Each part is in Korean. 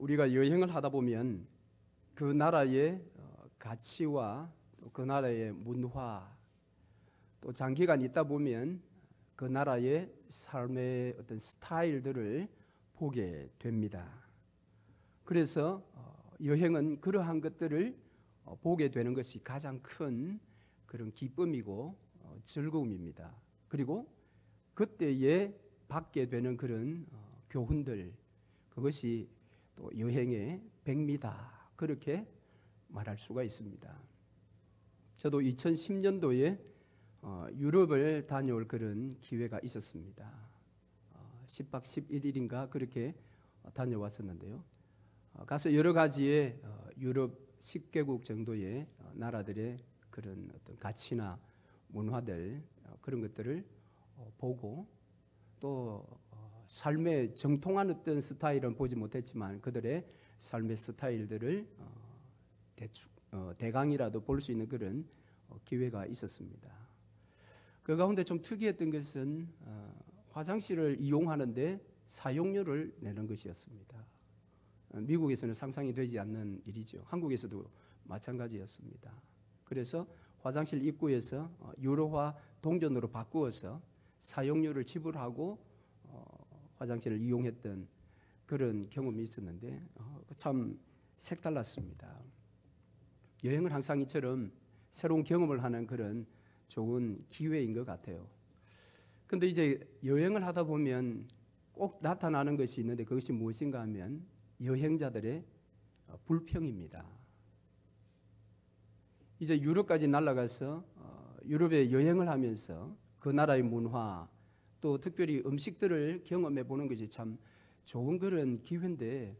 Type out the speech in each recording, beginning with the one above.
우리가 여행을 하다 보면 그 나라의 가치와 또 그 나라의 문화, 또 장기간 있다 보면 그 나라의 삶의 어떤 스타일들을 보게 됩니다. 그래서 여행은 그러한 것들을 보게 되는 것이 가장 큰 그런 기쁨이고 즐거움입니다. 그리고 그때에 받게 되는 그런 교훈들, 그것이 또 여행의 백미다, 그렇게 말할 수가 있습니다. 저도 2010년도에 유럽을 다녀올 그런 기회가 있었습니다. 10박 11일인가 그렇게 다녀왔었는데요. 가서 여러 가지의 유럽 10개국 정도의 나라들의 그런 어떤 가치나 문화들, 그런 것들을 보고 또 삶의 정통한 어떤 스타일은 보지 못했지만 그들의 삶의 스타일들을 대강이라도 볼 수 있는 그런 기회가 있었습니다. 그 가운데 좀 특이했던 것은 화장실을 이용하는데 사용료를 내는 것이었습니다. 미국에서는 상상이 되지 않는 일이죠. 한국에서도 마찬가지였습니다. 그래서 화장실 입구에서 유로화 동전으로 바꾸어서 사용료를 지불하고 화장실을 이용했던 그런 경험이 있었는데 참 색달랐습니다. 여행을 항상 이처럼 새로운 경험을 하는 그런 좋은 기회인 것 같아요. 그런데 이제 여행을 하다 보면 꼭 나타나는 것이 있는데 그것이 무엇인가 하면 여행자들의 불평입니다. 이제 유럽까지 날아가서 유럽에 여행을 하면서 그 나라의 문화, 또 특별히 음식들을 경험해 보는 것이 참 좋은 그런 기회인데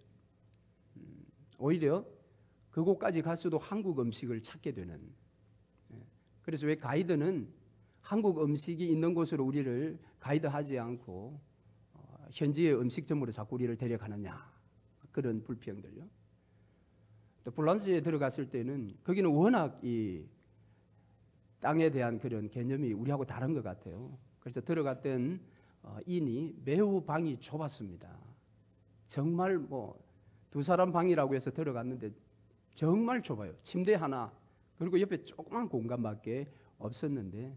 오히려 그곳까지 갔어도 한국 음식을 찾게 되는, 그래서 왜 가이드는 한국 음식이 있는 곳으로 우리를 가이드하지 않고 현지의 음식점으로 자꾸 우리를 데려가느냐, 그런 불평들요. 또 프랑스에 들어갔을 때는 거기는 워낙 이 땅에 대한 그런 개념이 우리하고 다른 것 같아요. 그래서 들어갔던 인이 매우 방이 좁았습니다. 정말 두 사람 방이라고 해서 들어갔는데 정말 좁아요. 침대 하나, 그리고 옆에 조그만 공간밖에 없었는데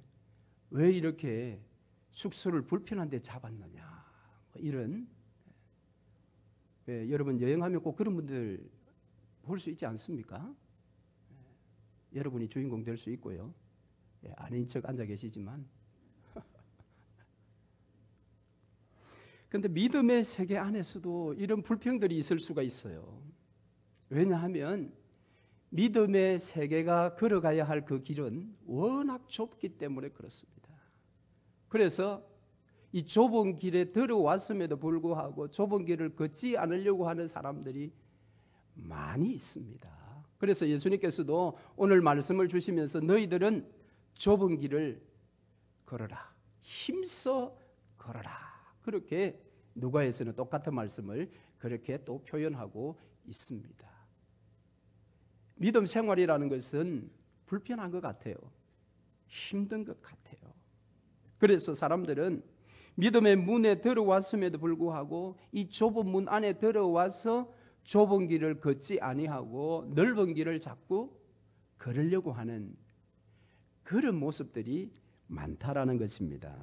왜 이렇게 숙소를 불편한 데 잡았느냐, 이런. 여러분 여행하면 꼭 그런 분들 볼 수 있지 않습니까? 여러분이 주인공 될 수 있고요. 아닌 척 앉아 계시지만. 그런데 믿음의 세계 안에서도 이런 불평들이 있을 수가 있어요. 왜냐하면 믿음의 세계가 걸어가야 할 그 길은 워낙 좁기 때문에 그렇습니다. 그래서 이 좁은 길에 들어왔음에도 불구하고 좁은 길을 걷지 않으려고 하는 사람들이 많이 있습니다. 그래서 예수님께서도 오늘 말씀을 주시면서 너희들은 좁은 길을 걸어라, 힘써 걸어라, 그렇게 누가에서는 똑같은 말씀을 그렇게 또 표현하고 있습니다. 믿음 생활이라는 것은 불편한 것 같아요. 힘든 것 같아요. 그래서 사람들은 믿음의 문에 들어왔음에도 불구하고 이 좁은 문 안에 들어와서 좁은 길을 걷지 아니하고 넓은 길을 자꾸 걸으려고 하는 그런 모습들이 많다라는 것입니다.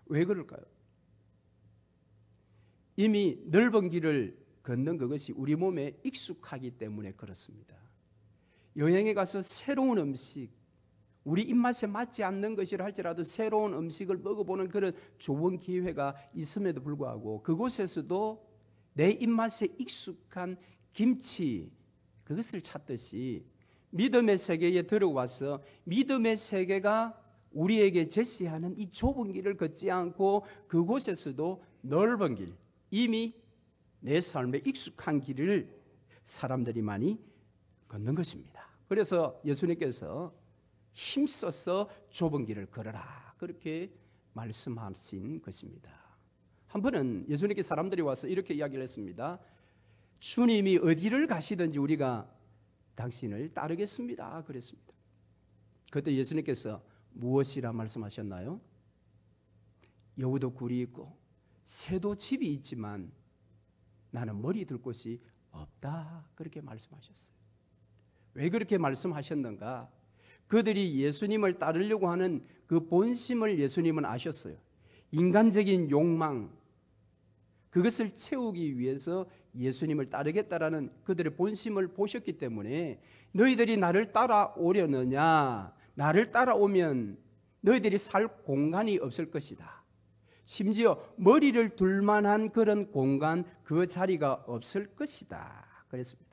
왜 그럴까요? 이미 넓은 길을 걷는 그것이 우리 몸에 익숙하기 때문에 그렇습니다. 여행에 가서 새로운 음식, 우리 입맛에 맞지 않는 것이라 할지라도 새로운 음식을 먹어보는 그런 좋은 기회가 있음에도 불구하고 그곳에서도 내 입맛에 익숙한 김치, 그것을 찾듯이 믿음의 세계에 들어와서 믿음의 세계가 우리에게 제시하는 이 좁은 길을 걷지 않고 그곳에서도 넓은 길, 이미 내 삶에 익숙한 길을 사람들이 많이 걷는 것입니다. 그래서 예수님께서 힘써서 좁은 길을 걸어라, 그렇게 말씀하신 것입니다. 한 번은 예수님께 사람들이 와서 이렇게 이야기를 했습니다. 주님이 어디를 가시든지 우리가 당신을 따르겠습니다, 그랬습니다. 그때 예수님께서 무엇이라 말씀하셨나요? 여우도 굴이 있고 새도 집이 있지만 나는 머리 들 곳이 없다. 그렇게 말씀하셨어요. 왜 그렇게 말씀하셨는가? 그들이 예수님을 따르려고 하는 그 본심을 예수님은 아셨어요. 인간적인 욕망, 그것을 채우기 위해서 예수님을 따르겠다라는 그들의 본심을 보셨기 때문에 너희들이 나를 따라오려느냐? 나를 따라오면 너희들이 살 공간이 없을 것이다. 심지어 머리를 둘 만한 그런 공간, 그 자리가 없을 것이다. 그랬습니다.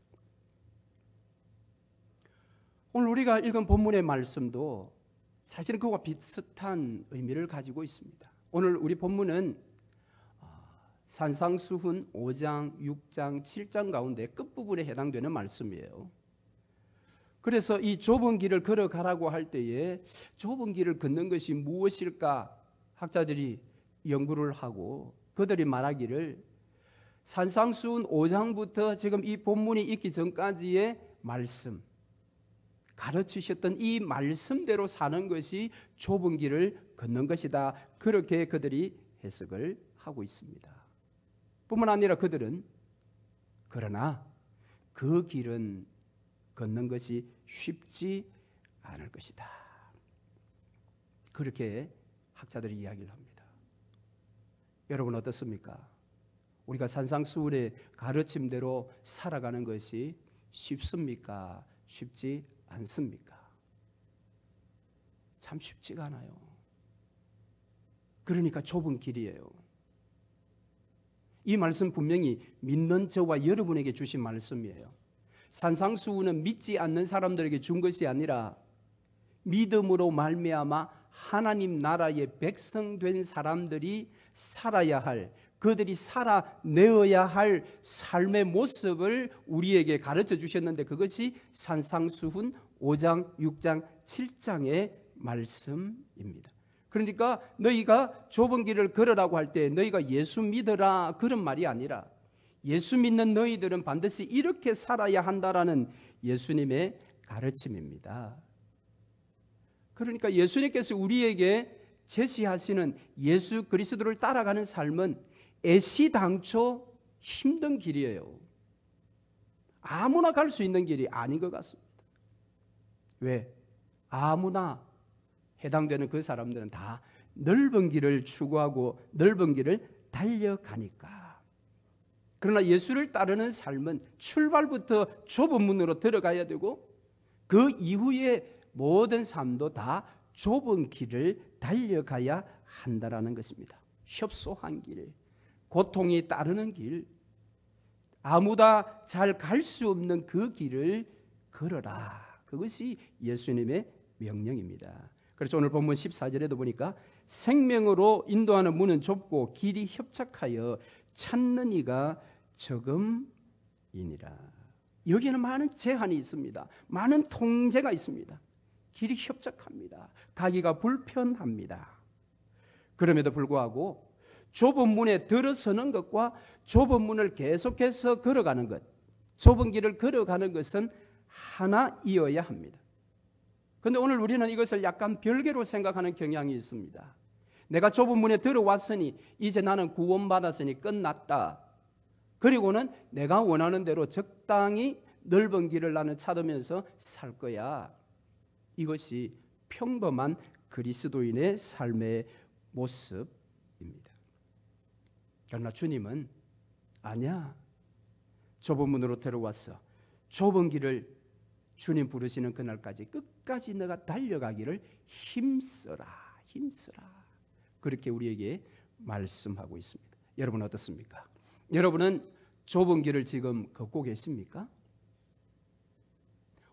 오늘 우리가 읽은 본문의 말씀도 사실은 그와 비슷한 의미를 가지고 있습니다. 오늘 우리 본문은 산상수훈 5장, 6장, 7장 가운데 끝부분에 해당되는 말씀이에요. 그래서 이 좁은 길을 걸어가라고 할 때에 좁은 길을 걷는 것이 무엇일까? 학자들이 연구를 하고 그들이 말하기를 산상수훈 5장부터 지금 이 본문이 있기 전까지의 말씀, 가르치셨던 이 말씀대로 사는 것이 좁은 길을 걷는 것이다. 그렇게 그들이 해석을 하고 있습니다. 뿐만 아니라 그들은 그러나 그 길은 걷는 것이 쉽지 않을 것이다. 그렇게 학자들이 이야기를 합니다. 여러분 어떻습니까? 우리가 산상수훈의 가르침대로 살아가는 것이 쉽습니까? 쉽지 않습니까? 참 쉽지가 않아요. 그러니까 좁은 길이에요. 이 말씀 분명히 믿는 저와 여러분에게 주신 말씀이에요. 산상수훈은 믿지 않는 사람들에게 준 것이 아니라 믿음으로 말미암아 하나님 나라의 백성 된 사람들이 살아야 할, 그들이 살아내어야 할 삶의 모습을 우리에게 가르쳐 주셨는데 그것이 산상수훈 5장, 6장, 7장의 말씀입니다. 그러니까 너희가 좁은 길을 걸으라고 할 때 너희가 예수 믿어라 그런 말이 아니라 예수 믿는 너희들은 반드시 이렇게 살아야 한다라는 예수님의 가르침입니다. 그러니까 예수님께서 우리에게 제시하시는 예수 그리스도를 따라가는 삶은 애시당초 힘든 길이에요. 아무나 갈 수 있는 길이 아닌 것 같습니다. 왜? 아무나 해당되는 그 사람들은 다 넓은 길을 추구하고 넓은 길을 달려가니까. 그러나 예수를 따르는 삶은 출발부터 좁은 문으로 들어가야 되고 그 이후에 모든 삶도 다 좁은 길을 달려가야 한다라는 것입니다. 협소한 길, 고통이 따르는 길, 아무나 잘 갈 수 없는 그 길을 걸어라. 그것이 예수님의 명령입니다. 그래서 오늘 본문 14절에도 보니까 생명으로 인도하는 문은 좁고 길이 협착하여 찾는 이가 적음이니라. 여기에는 많은 제한이 있습니다. 많은 통제가 있습니다. 길이 협착합니다. 가기가 불편합니다. 그럼에도 불구하고 좁은 문에 들어서는 것과 좁은 문을 계속해서 걸어가는 것, 좁은 길을 걸어가는 것은 하나이어야 합니다. 그런데 오늘 우리는 이것을 약간 별개로 생각하는 경향이 있습니다. 내가 좁은 문에 들어왔으니 이제 나는 구원받았으니 끝났다. 그리고는 내가 원하는 대로 적당히 넓은 길을 나는 찾으면서 살 거야. 이것이 평범한 그리스도인의 삶의 모습입니다. 그러나 주님은 아니야. 좁은 문으로 들어왔어. 좁은 길을 주님 부르시는 그날까지 끝까지 너가 달려가기를 힘써라. 힘써라. 그렇게 우리에게 말씀하고 있습니다. 여러분 어떻습니까? 여러분은 좁은 길을 지금 걷고 계십니까?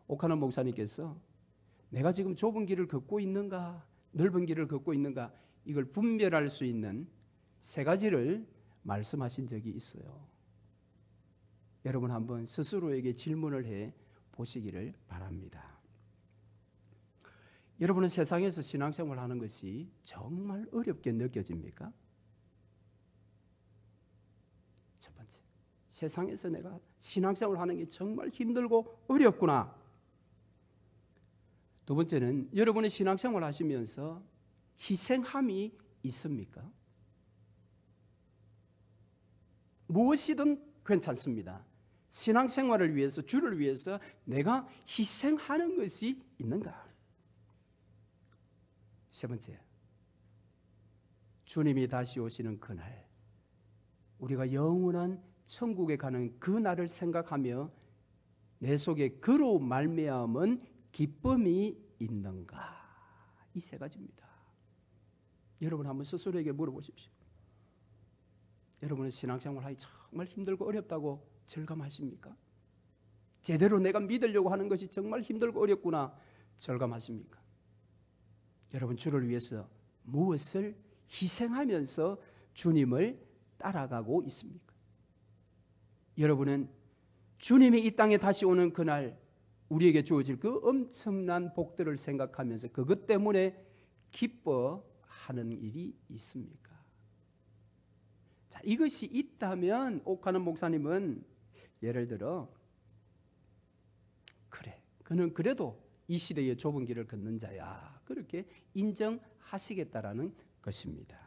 오카노 목사님께서 내가 지금 좁은 길을 걷고 있는가, 넓은 길을 걷고 있는가, 이걸 분별할 수 있는 세 가지를 말씀하신 적이 있어요. 여러분 한번 스스로에게 질문을 해 보시기를 바랍니다. 여러분은 세상에서 신앙생활 하는 것이 정말 어렵게 느껴집니까? 첫 번째, 세상에서 내가 신앙생활 하는 게 정말 힘들고 어렵구나. 두 번째는 여러분의 신앙생활 하시면서 희생함이 있습니까? 무엇이든 괜찮습니다. 신앙생활을 위해서, 주를 위해서 내가 희생하는 것이 있는가? 세 번째, 주님이 다시 오시는 그날, 우리가 영원한 천국에 가는 그 날을 생각하며 내 속에 그로 말미암은 기쁨이 있는가? 이 세 가지입니다. 여러분 한번 스스로에게 물어보십시오. 여러분의 신앙생활 하기 정말 힘들고 어렵다고 절감하십니까? 제대로 내가 믿으려고 하는 것이 정말 힘들고 어렵구나 절감하십니까? 여러분 주를 위해서 무엇을 희생하면서 주님을 따라가고 있습니까? 여러분은 주님이 이 땅에 다시 오는 그날 우리에게 주어질 그 엄청난 복들을 생각하면서 그것 때문에 기뻐하는 일이 있습니까? 자, 이것이 있다면 옥하는 목사님은 예를 들어 그래, 그는 그래도 이 시대의 좁은 길을 걷는 자야, 그렇게 인정하시겠다라는 것입니다.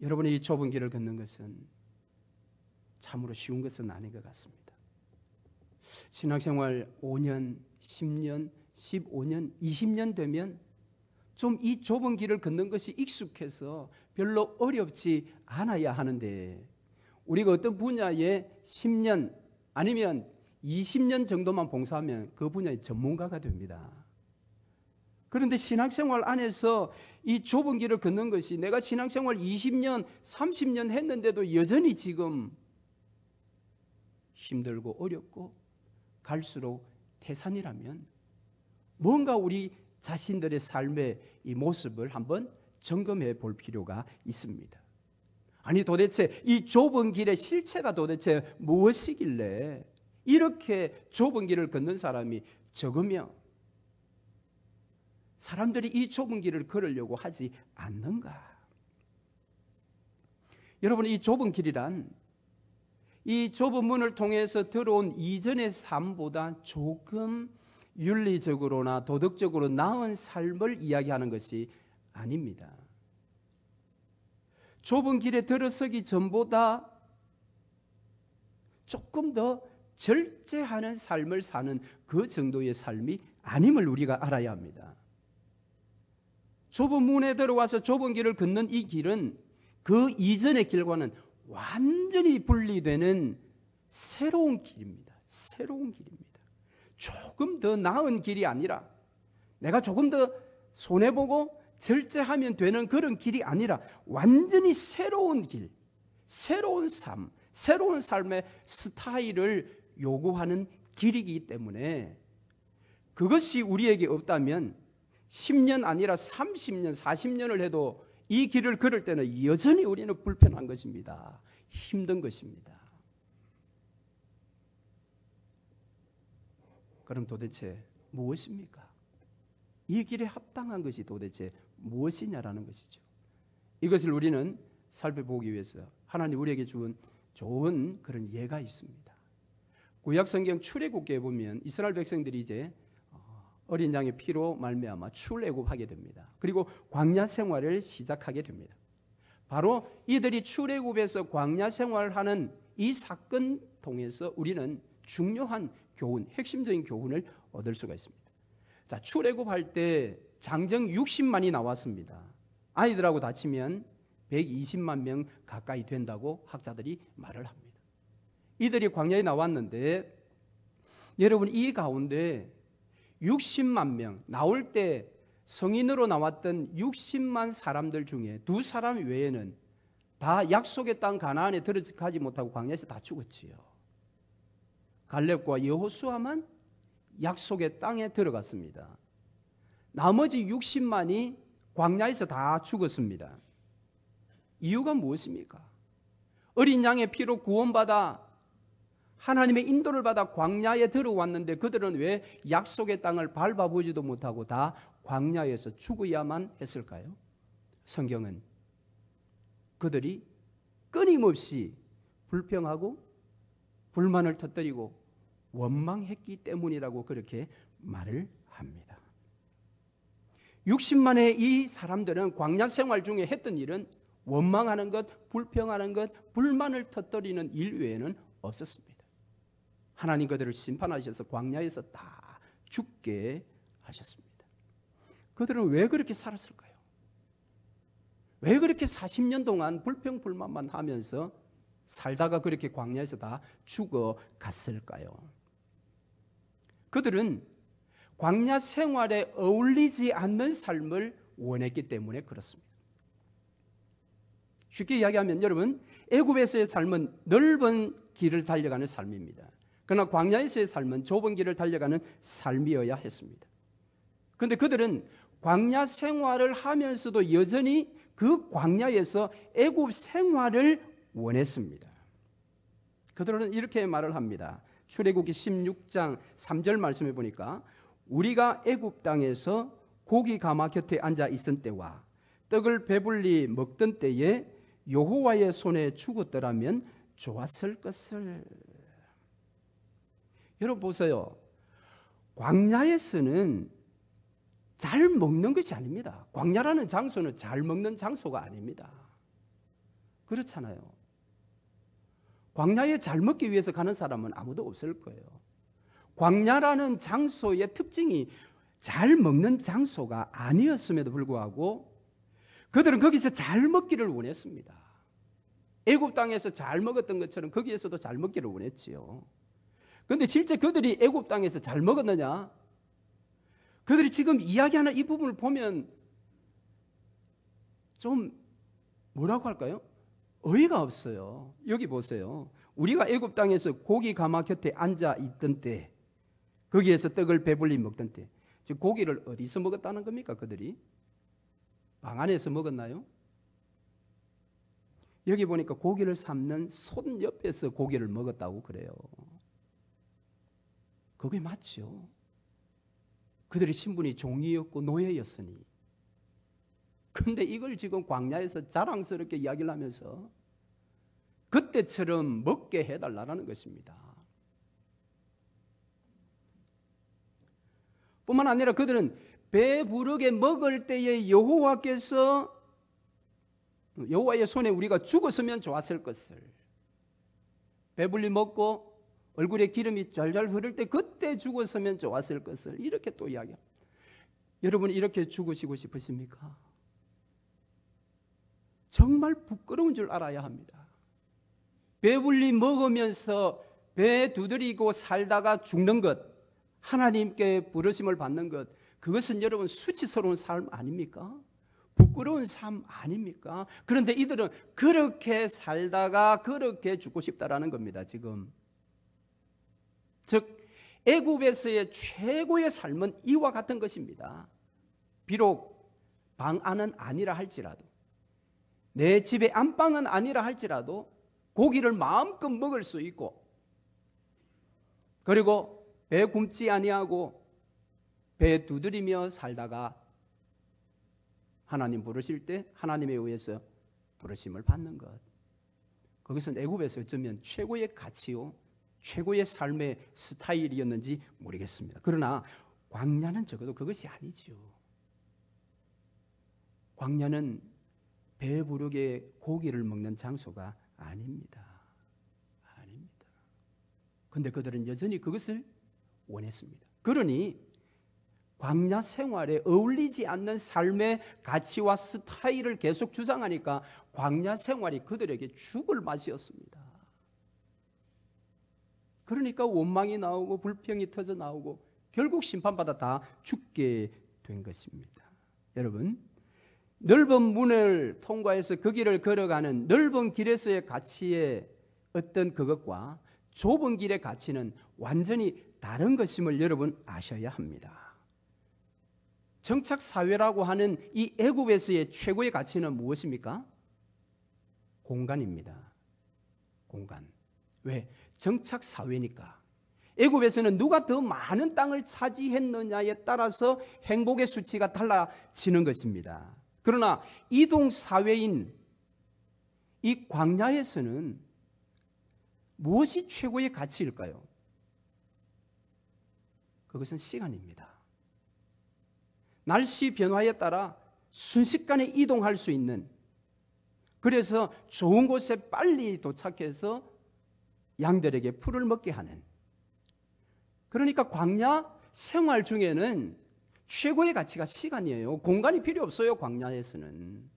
여러분이 이 좁은 길을 걷는 것은 참으로 쉬운 것은 아닌 것 같습니다. 신앙생활 5년, 10년, 15년, 20년 되면 좀 이 좁은 길을 걷는 것이 익숙해서 별로 어렵지 않아야 하는데, 우리가 어떤 분야에 10년 아니면 20년 정도만 봉사하면 그 분야의 전문가가 됩니다. 그런데 신앙생활 안에서 이 좁은 길을 걷는 것이 내가 신앙생활 20년, 30년 했는데도 여전히 지금 힘들고 어렵고 갈수록 태산이라면 뭔가 우리 자신들의 삶의 이 모습을 한번 점검해 볼 필요가 있습니다. 아니 도대체 이 좁은 길의 실체가 도대체 무엇이길래 이렇게 좁은 길을 걷는 사람이 적으며 사람들이 이 좁은 길을 걸으려고 하지 않는가? 여러분, 이 좁은 길이란 이 좁은 문을 통해서 들어온 이전의 삶보다 조금 윤리적으로나 도덕적으로 나은 삶을 이야기하는 것이 아닙니다. 좁은 길에 들어서기 전보다 조금 더 절제하는 삶을 사는 그 정도의 삶이 아님을 우리가 알아야 합니다. 좁은 문에 들어와서 좁은 길을 걷는 이 길은 그 이전의 길과는 완전히 분리되는 새로운 길입니다. 새로운 길입니다. 조금 더 나은 길이 아니라, 내가 조금 더 손해보고 절제하면 되는 그런 길이 아니라 완전히 새로운 길, 새로운 삶, 새로운 삶의 스타일을 요구하는 길이기 때문에 그것이 우리에게 없다면 10년 아니라 30년, 40년을 해도 이 길을 걸을 때는 여전히 우리는 불편한 것입니다. 힘든 것입니다. 그럼 도대체 무엇입니까? 이 길에 합당한 것이 도대체 무엇이냐라는 것이죠. 이것을 우리는 살펴보기 위해서 하나님 우리에게 준 좋은 그런 예가 있습니다. 구약성경 출애굽기에 보면 이스라엘 백성들이 이제 어린 양의 피로 말미암아 출애굽하게 됩니다. 그리고 광야 생활을 시작하게 됩니다. 바로 이들이 출애굽에서 광야 생활을 하는 이 사건 통해서 우리는 중요한 교훈, 핵심적인 교훈을 얻을 수가 있습니다. 자, 출애굽할 때 장정 60만이 나왔습니다. 아이들하고 다 치면 120만 명 가까이 된다고 학자들이 말을 합니다. 이들이 광야에 나왔는데 여러분, 이 가운데 60만 명, 나올 때 성인으로 나왔던 60만 사람들 중에 두 사람 외에는 다 약속의 땅 가나안에 들어가지 못하고 광야에서 다 죽었지요. 갈렙과 여호수아만 약속의 땅에 들어갔습니다. 나머지 60만이 광야에서 다 죽었습니다. 이유가 무엇입니까? 어린 양의 피로 구원받아 하나님의 인도를 받아 광야에 들어왔는데 그들은 왜 약속의 땅을 밟아보지도 못하고 다 광야에서 죽어야만 했을까요? 성경은 그들이 끊임없이 불평하고 불만을 터뜨리고 원망했기 때문이라고 그렇게 말을 합니다. 60만의 이 사람들은 광야 생활 중에 했던 일은 원망하는 것, 불평하는 것, 불만을 터뜨리는 일 외에는 없었습니다. 하나님 그들을 심판하셔서 광야에서 다 죽게 하셨습니다. 그들은 왜 그렇게 살았을까요? 왜 그렇게 40년 동안 불평불만만 하면서 살다가 그렇게 광야에서 다 죽어갔을까요? 그들은 광야 생활에 어울리지 않는 삶을 원했기 때문에 그렇습니다. 쉽게 이야기하면 여러분, 애굽에서의 삶은 넓은 길을 달려가는 삶입니다. 그러나 광야에서의 삶은 좁은 길을 달려가는 삶이어야 했습니다. 그런데 그들은 광야 생활을 하면서도 여전히 그 광야에서 애굽 생활을 원했습니다. 그들은 이렇게 말을 합니다. 출애굽기 16장 3절 말씀해 보니까 우리가 애굽 땅에서 고기 가마 곁에 앉아 있은 때와 떡을 배불리 먹던 때에 여호와의 손에 죽었더라면 좋았을 것을. 여러분 보세요. 광야에서는 잘 먹는 것이 아닙니다. 광야라는 장소는 잘 먹는 장소가 아닙니다. 그렇잖아요. 광야에 잘 먹기 위해서 가는 사람은 아무도 없을 거예요. 광야라는 장소의 특징이 잘 먹는 장소가 아니었음에도 불구하고 그들은 거기서 잘 먹기를 원했습니다. 애굽 땅에서 잘 먹었던 것처럼 거기에서도 잘 먹기를 원했지요. 그런데 실제 그들이 애굽 땅에서 잘 먹었느냐? 그들이 지금 이야기하는 이 부분을 보면 좀 뭐라고 할까요? 어이가 없어요. 여기 보세요. 우리가 애굽 땅에서 고기 가마 곁에 앉아 있던 때, 거기에서 떡을 배불리 먹던 때, 즉 고기를 어디서 먹었다는 겁니까? 그들이 방 안에서 먹었나요? 여기 보니까 고기를 삶는 손 옆에서 고기를 먹었다고 그래요. 그게 맞죠. 그들의 신분이 종이었고 노예였으니. 그런데 이걸 지금 광야에서 자랑스럽게 이야기를 하면서 그때처럼 먹게 해달라는 것입니다. 뿐만 아니라 그들은 배부르게 먹을 때에 여호와의 손에 우리가 죽었으면 좋았을 것을, 배불리 먹고 얼굴에 기름이 잘 흐를 때 그때 죽었으면 좋았을 것을 이렇게 또 이야기합니다. 여러분 이렇게 죽으시고 싶으십니까? 정말 부끄러운 줄 알아야 합니다. 배불리 먹으면서 배 두드리고 살다가 죽는 것, 하나님께 부르심을 받는 것, 그것은 여러분 수치스러운 삶 아닙니까? 부끄러운 삶 아닙니까? 그런데 이들은 그렇게 살다가 그렇게 죽고 싶다라는 겁니다. 지금 즉 애굽에서의 최고의 삶은 이와 같은 것입니다. 비록 방 안은 아니라 할지라도, 내 집의 안방은 아니라 할지라도 고기를 마음껏 먹을 수 있고, 그리고 배 굶지 아니하고 배 두드리며 살다가 하나님 부르실 때 하나님에 의해서 부르심을 받는 것, 그것은 애굽에서 어쩌면 최고의 가치요 최고의 삶의 스타일이었는지 모르겠습니다. 그러나 광야는 적어도 그것이 아니죠. 광야는 배부르게 고기를 먹는 장소가 아닙니다. 아닙니다. 그런데 그들은 여전히 그것을 원했습니다. 그러니 광야 생활에 어울리지 않는 삶의 가치와 스타일을 계속 주장하니까 광야 생활이 그들에게 죽을 맛이었습니다. 그러니까 원망이 나오고 불평이 터져 나오고 결국 심판받아 다 죽게 된 것입니다. 여러분, 넓은 문을 통과해서 그 길을 걸어가는 넓은 길에서의 가치의 어떤 그것과 좁은 길의 가치는 완전히 다른 것임을 여러분 아셔야 합니다. 정착 사회라고 하는 이 애굽에서의 최고의 가치는 무엇입니까? 공간입니다. 공간. 왜? 정착 사회니까. 애굽에서는 누가 더 많은 땅을 차지했느냐에 따라서 행복의 수치가 달라지는 것입니다. 그러나 이동 사회인 이 광야에서는 무엇이 최고의 가치일까요? 그것은 시간입니다. 날씨 변화에 따라 순식간에 이동할 수 있는 그래서 좋은 곳에 빨리 도착해서 양들에게 풀을 먹게 하는. 그러니까 광야 생활 중에는 최고의 가치가 시간이에요. 공간이 필요 없어요, 광야에서는.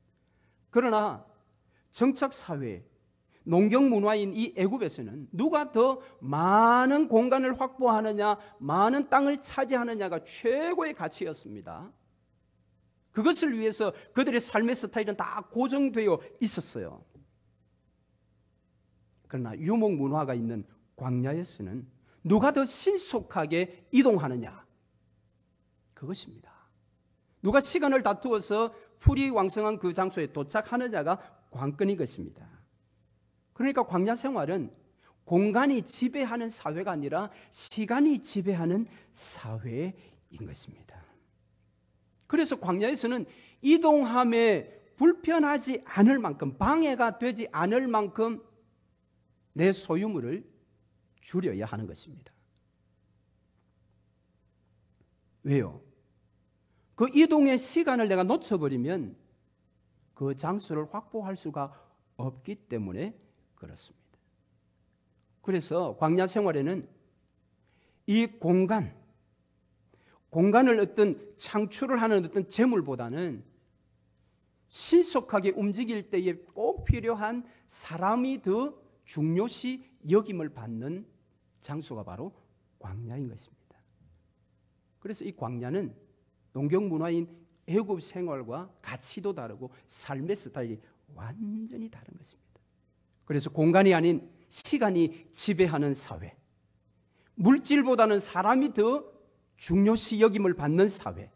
그러나 정착 사회, 농경 문화인 이 애굽에서는 누가 더 많은 공간을 확보하느냐, 많은 땅을 차지하느냐가 최고의 가치였습니다. 그것을 위해서 그들의 삶의 스타일은 다 고정되어 있었어요. 그러나 유목 문화가 있는 광야에서는 누가 더 신속하게 이동하느냐, 그것입니다. 누가 시간을 다투어서 풀이 왕성한 그 장소에 도착하느냐가 관건인 것입니다. 그러니까 광야 생활은 공간이 지배하는 사회가 아니라 시간이 지배하는 사회인 것입니다. 그래서 광야에서는 이동함에 불편하지 않을 만큼, 방해가 되지 않을 만큼 내 소유물을 줄여야 하는 것입니다. 왜요? 그 이동의 시간을 내가 놓쳐버리면 그 장소를 확보할 수가 없기 때문에 그렇습니다. 그래서 광야 생활에는 이 공간을 어떤 창출을 하는 어떤 재물보다는 신속하게 움직일 때에 꼭 필요한 사람이 더 중요시 여김을 받는 장소가 바로 광야인 것입니다. 그래서 이 광야는 농경 문화인 애굽 생활과 가치도 다르고 삶의 스타일이 완전히 다른 것입니다. 그래서 공간이 아닌 시간이 지배하는 사회, 물질보다는 사람이 더 중요시 여김을 받는 사회,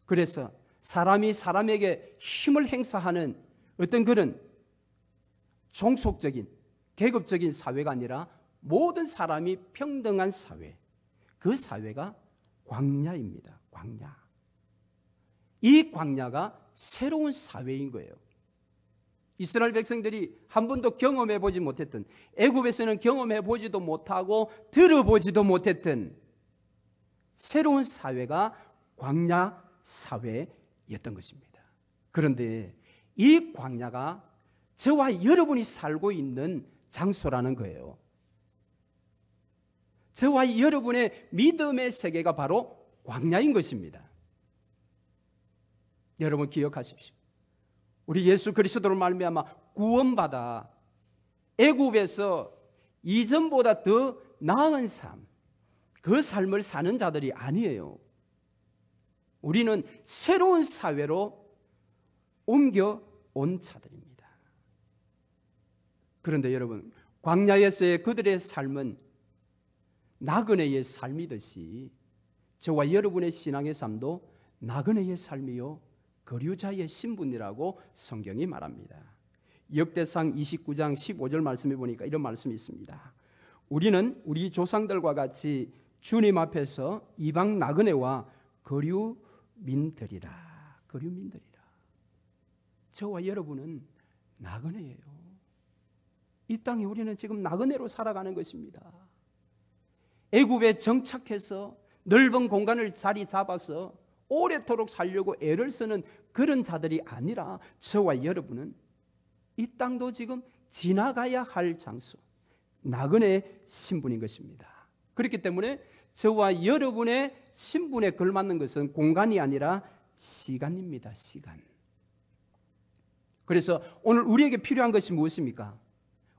그래서 사람이 사람에게 힘을 행사하는 어떤 그런 종속적인 계급적인 사회가 아니라 모든 사람이 평등한 사회, 그 사회가 광야입니다. 광야. 이 광야가 새로운 사회인 거예요. 이스라엘 백성들이 한 번도 경험해 보지 못했던, 애굽에서는 경험해 보지도 못하고 들어보지도 못했던 새로운 사회가 광야 사회였던 것입니다. 그런데 이 광야가 저와 여러분이 살고 있는 장소라는 거예요. 저와 여러분의 믿음의 세계가 바로 광야인 것입니다. 여러분 기억하십시오. 우리 예수 그리스도로 말미암아 구원받아 애굽에서 이전보다 더 나은 삶, 그 삶을 사는 자들이 아니에요. 우리는 새로운 사회로 옮겨온 자들입니다. 그런데 여러분, 광야에서의 그들의 삶은 나그네의 삶이듯이 저와 여러분의 신앙의 삶도 나그네의 삶이요 거류자의 신분이라고 성경이 말합니다. 역대상 29장 15절 말씀에 보니까 이런 말씀이 있습니다. 우리는 우리 조상들과 같이 주님 앞에서 이방 나그네와 거류민들이라. 거류민들이라. 저와 여러분은 나그네예요. 이 땅에 우리는 지금 나그네로 살아가는 것입니다. 애굽에 정착해서 넓은 공간을 자리 잡아서 오래도록 살려고 애를 쓰는 그런 자들이 아니라 저와 여러분은 이 땅도 지금 지나가야 할 장소, 나그네의 신분인 것입니다. 그렇기 때문에 저와 여러분의 신분에 걸맞는 것은 공간이 아니라 시간입니다. 시간. 그래서 오늘 우리에게 필요한 것이 무엇입니까?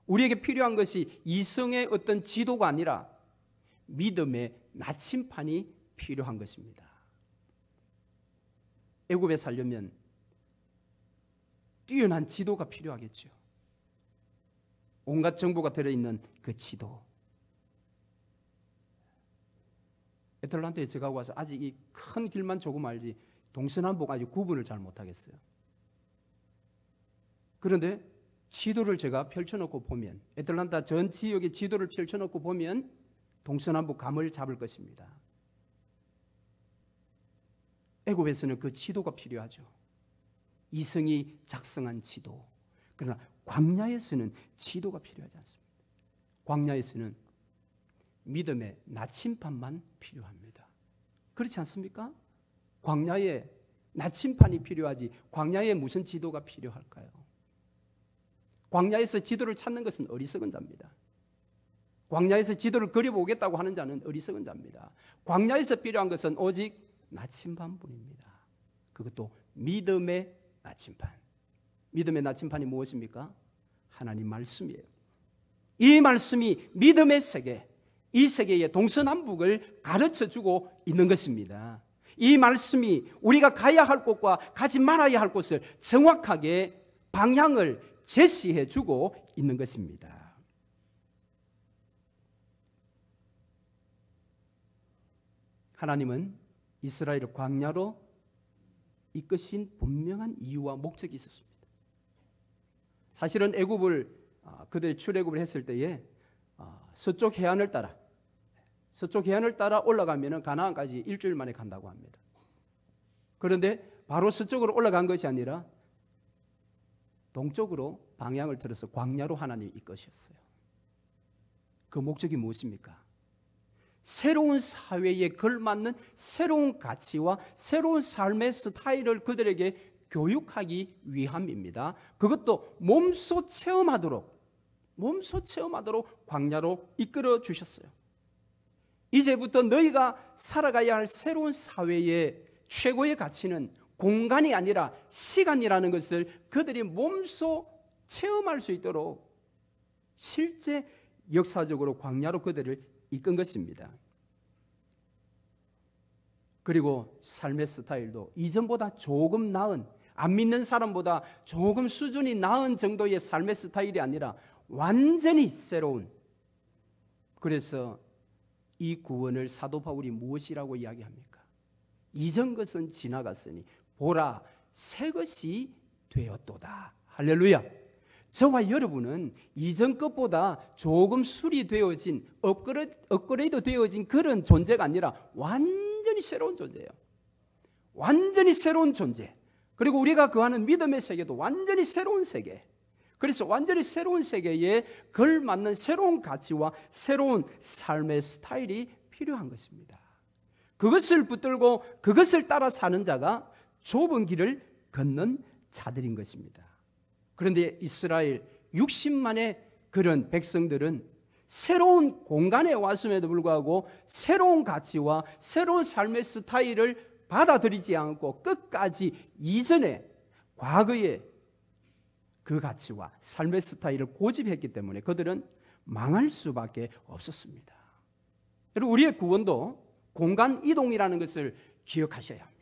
우리에게 필요한 것이 이성의 어떤 지도가 아니라 믿음의 나침판이 필요한 것입니다. 애굽에 살려면 뛰어난 지도가 필요하겠죠. 온갖 정보가 들어있는 그 지도. 애틀란타에 제가 와서 아직 이 큰 길만 조금 알지 동서남북 아직 구분을 잘 못하겠어요. 그런데 지도를 제가 펼쳐놓고 보면, 애틀란타 전 지역의 지도를 펼쳐놓고 보면 동서남북 감을 잡을 것입니다. 애굽에서는 그 지도가 필요하죠. 이성이 작성한 지도. 그러나 광야에서는 지도가 필요하지 않습니다. 광야에서는 믿음의 나침판만 필요합니다. 그렇지 않습니까? 광야에 나침판이 필요하지 광야에 무슨 지도가 필요할까요? 광야에서 지도를 찾는 것은 어리석은 자입니다. 광야에서 지도를 그려보겠다고 하는 자는 어리석은 자입니다. 광야에서 필요한 것은 오직 나침반뿐입니다. 그것도 믿음의 나침반. 믿음의 나침반이 무엇입니까? 하나님 말씀이에요. 이 말씀이 믿음의 세계, 이 세계의 동서남북을 가르쳐주고 있는 것입니다. 이 말씀이 우리가 가야 할 곳과 가지 말아야 할 곳을 정확하게 방향을 제시해주고 있는 것입니다. 하나님은 이스라엘을 광야로 이끄신 분명한 이유와 목적이 있었습니다. 사실은 애굽을 그들이 출애굽을 했을 때에 서쪽 해안을 따라 올라가면 가나안까지 일주일 만에 간다고 합니다. 그런데 바로 서쪽으로 올라간 것이 아니라 동쪽으로 방향을 틀어서 광야로 하나님이 이끄셨어요. 그 목적이 무엇입니까? 새로운 사회에 걸맞는 새로운 가치와 새로운 삶의 스타일을 그들에게 교육하기 위함입니다. 그것도 몸소 체험하도록 광야로 이끌어 주셨어요. 이제부터 너희가 살아가야 할 새로운 사회의 최고의 가치는 공간이 아니라 시간이라는 것을 그들이 몸소 체험할 수 있도록 실제 역사적으로 광야로 그들을 이끈 것입니다. 그리고 삶의 스타일도 이전보다 조금 나은, 안 믿는 사람보다 조금 수준이 나은 정도의 삶의 스타일이 아니라 완전히 새로운. 그래서 이 구원을 사도 바울이 무엇이라고 이야기합니까? 이전 것은 지나갔으니 보라 새 것이 되었도다. 할렐루야. 저와 여러분은 이전 것보다 조금 수리되어진 업그레이드 되어진 그런 존재가 아니라 완전히 새로운 존재예요. 완전히 새로운 존재. 그리고 우리가 거하는 믿음의 세계도 완전히 새로운 세계. 그래서 완전히 새로운 세계에 걸맞는 새로운 가치와 새로운 삶의 스타일이 필요한 것입니다. 그것을 붙들고 그것을 따라 사는 자가 좁은 길을 걷는 자들인 것입니다. 그런데 이스라엘 60만의 그런 백성들은 새로운 공간에 왔음에도 불구하고 새로운 가치와 새로운 삶의 스타일을 받아들이지 않고 끝까지 이전에 과거의 그 가치와 삶의 스타일을 고집했기 때문에 그들은 망할 수밖에 없었습니다. 여러분, 우리의 구원도 공간 이동이라는 것을 기억하셔야 합니다.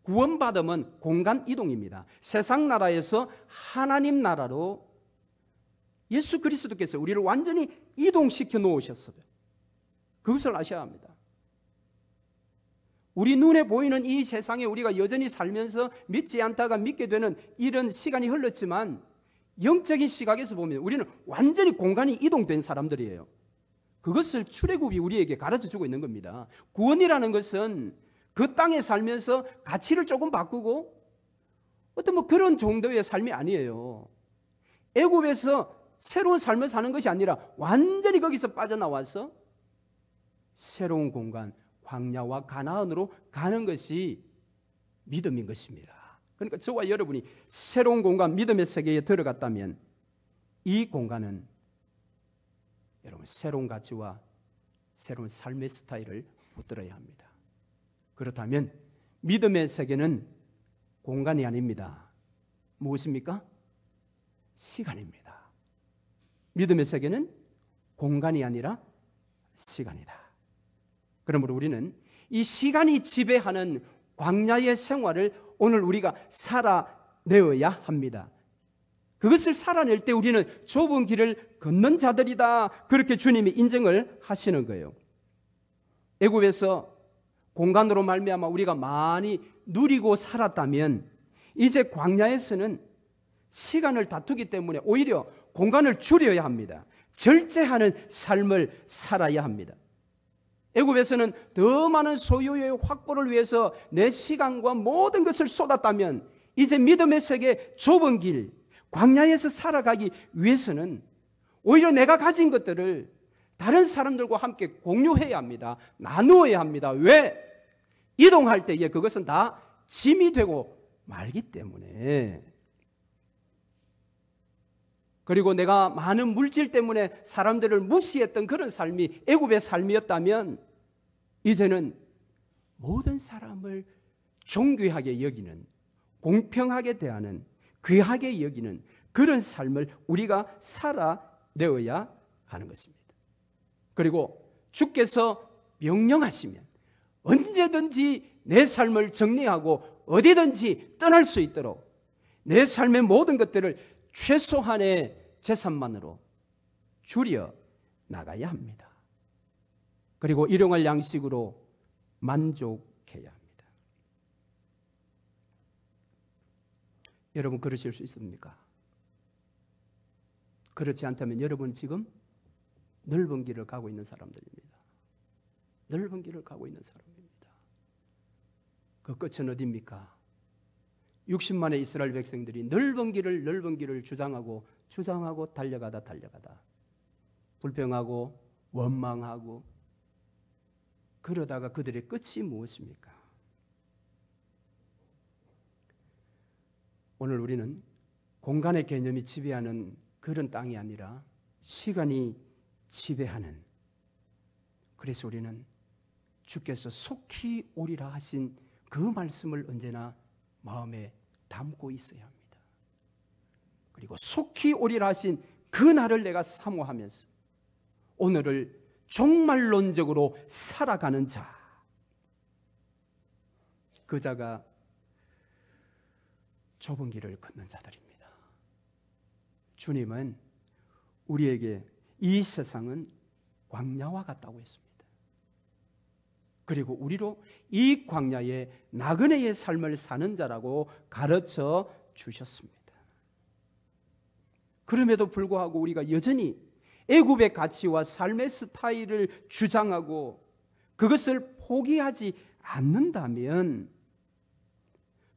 구원받음은 공간 이동입니다. 세상 나라에서 하나님 나라로 예수 그리스도께서 우리를 완전히 이동시켜 놓으셨어요. 그것을 아셔야 합니다. 우리 눈에 보이는 이 세상에 우리가 여전히 살면서 믿지 않다가 믿게 되는 이런 시간이 흘렀지만 영적인 시각에서 보면 우리는 완전히 공간이 이동된 사람들이에요. 그것을 출애굽이 우리에게 가르쳐주고 있는 겁니다. 구원이라는 것은 그 땅에 살면서 가치를 조금 바꾸고 어떤 그런 정도의 삶이 아니에요. 애굽에서 새로운 삶을 사는 것이 아니라 완전히 거기서 빠져나와서 새로운 공간, 광야와 가나안으로 가는 것이 믿음인 것입니다. 그러니까 저와 여러분이 새로운 공간, 믿음의 세계에 들어갔다면 이 공간은 여러분 새로운 가치와 새로운 삶의 스타일을 붙들어야 합니다. 그렇다면 믿음의 세계는 공간이 아닙니다. 무엇입니까? 시간입니다. 믿음의 세계는 공간이 아니라 시간이다. 그러므로 우리는 이 시간이 지배하는 광야의 생활을 오늘 우리가 살아내어야 합니다. 그것을 살아낼 때 우리는 좁은 길을 걷는 자들이다. 그렇게 주님이 인정을 하시는 거예요. 애굽에서 공간으로 말미암아 우리가 많이 누리고 살았다면 이제 광야에서는 시간을 다투기 때문에 오히려 공간을 줄여야 합니다. 절제하는 삶을 살아야 합니다. 애굽에서는 더 많은 소유의 확보를 위해서 내 시간과 모든 것을 쏟았다면 이제 믿음의 세계 좁은 길, 광야에서 살아가기 위해서는 오히려 내가 가진 것들을 다른 사람들과 함께 공유해야 합니다. 나누어야 합니다. 왜? 이동할 때에 그것은 다 짐이 되고 말기 때문에. 그리고 내가 많은 물질 때문에 사람들을 무시했던 그런 삶이 애굽의 삶이었다면 이제는 모든 사람을 존귀하게 여기는, 공평하게 대하는, 귀하게 여기는 그런 삶을 우리가 살아내어야 하는 것입니다. 그리고 주께서 명령하시면 언제든지 내 삶을 정리하고 어디든지 떠날 수 있도록 내 삶의 모든 것들을 최소한의 재산만으로 줄여 나가야 합니다. 그리고 일용할 양식으로 만족해야 합니다. 여러분 그러실 수 있습니까? 그렇지 않다면 여러분 지금 넓은 길을 가고 있는 사람들입니다. 넓은 길을 가고 있는 사람입니다. 그 끝은 어디입니까? 60만의 이스라엘 백성들이 넓은 길을 주장하고 달려가다 불평하고 원망하고 그러다가 그들의 끝이 무엇입니까? 오늘 우리는 공간의 개념이 지배하는 그런 땅이 아니라 시간이 지배하는, 그래서 우리는 주께서 속히 오리라 하신 그 말씀을 언제나 마음에 담고 있어야 합니다. 그리고 속히 오리라 하신 그 날을 내가 사모하면서 오늘을 종말론적으로 살아가는 자, 그 자가 좁은 길을 걷는 자들입니다. 주님은 우리에게 이 세상은 광야와 같다고 했습니다. 그리고 우리로 이 광야의 나그네의 삶을 사는 자라고 가르쳐 주셨습니다. 그럼에도 불구하고 우리가 여전히 애굽의 가치와 삶의 스타일을 주장하고 그것을 포기하지 않는다면,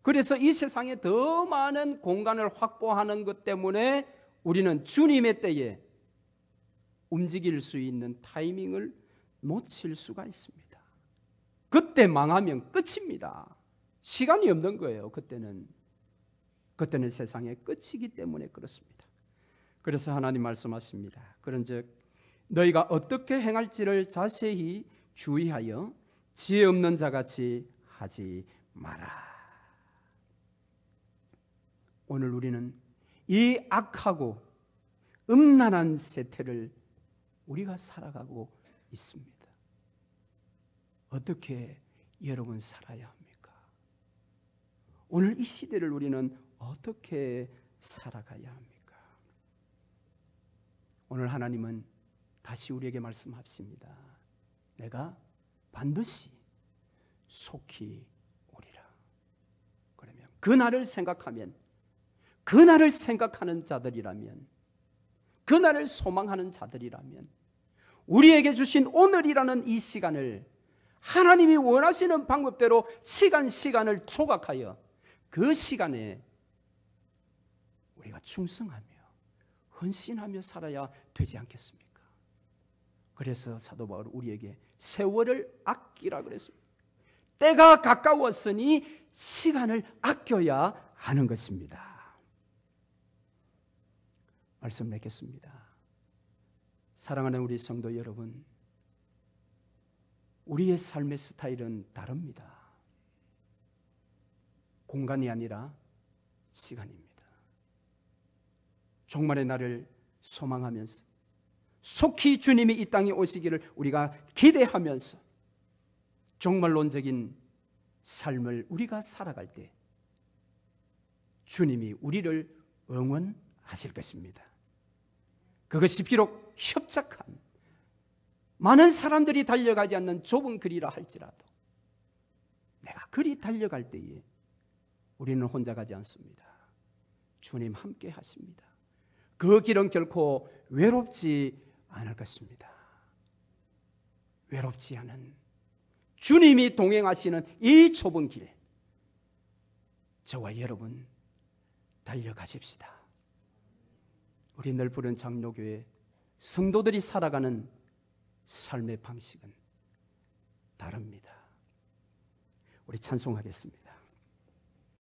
그래서 이 세상에 더 많은 공간을 확보하는 것 때문에 우리는 주님의 때에 움직일 수 있는 타이밍을 놓칠 수가 있습니다. 그때 망하면 끝입니다. 시간이 없는 거예요. 그때는 세상의 끝이기 때문에 그렇습니다. 그래서 하나님 말씀하십니다. 그런즉 너희가 어떻게 행할지를 자세히 주의하여 지혜 없는 자같이 하지 마라. 오늘 우리는 이 악하고 음란한 세태를 우리가 살아가고 있습니다. 어떻게 여러분 살아야 합니까? 오늘 이 시대를 우리는 어떻게 살아가야 합니까? 오늘 하나님은 다시 우리에게 말씀하십니다. 내가 반드시 속히 오리라. 그러면 그날을 생각하면, 그날을 생각하는 자들이라면, 그날을 소망하는 자들이라면 우리에게 주신 오늘이라는 이 시간을 하나님이 원하시는 방법대로 시간을 조각하여 그 시간에 우리가 충성하며 헌신하며 살아야 되지 않겠습니까? 그래서 사도 바울 우리에게 세월을 아끼라 그랬습니다. 때가 가까웠으니 시간을 아껴야 하는 것입니다. 말씀 맺겠습니다. 사랑하는 우리 성도 여러분, 우리의 삶의 스타일은 다릅니다. 공간이 아니라 시간입니다. 종말의 날을 소망하면서 속히 주님이 이 땅에 오시기를 우리가 기대하면서 종말론적인 삶을 우리가 살아갈 때 주님이 우리를 응원하실 것입니다. 그것이 비록 협착한 많은 사람들이 달려가지 않는 좁은 길이라 할지라도 내가 그리 달려갈 때에 우리는 혼자 가지 않습니다. 주님 함께 하십니다. 그 길은 결코 외롭지 않을 것입니다. 외롭지 않은 주님이 동행하시는 이 좁은 길, 저와 여러분 달려가십시다. 우리 널푸른 장로교회 성도들이 살아가는 삶의 방식은 다릅니다. 우리 찬송하겠습니다.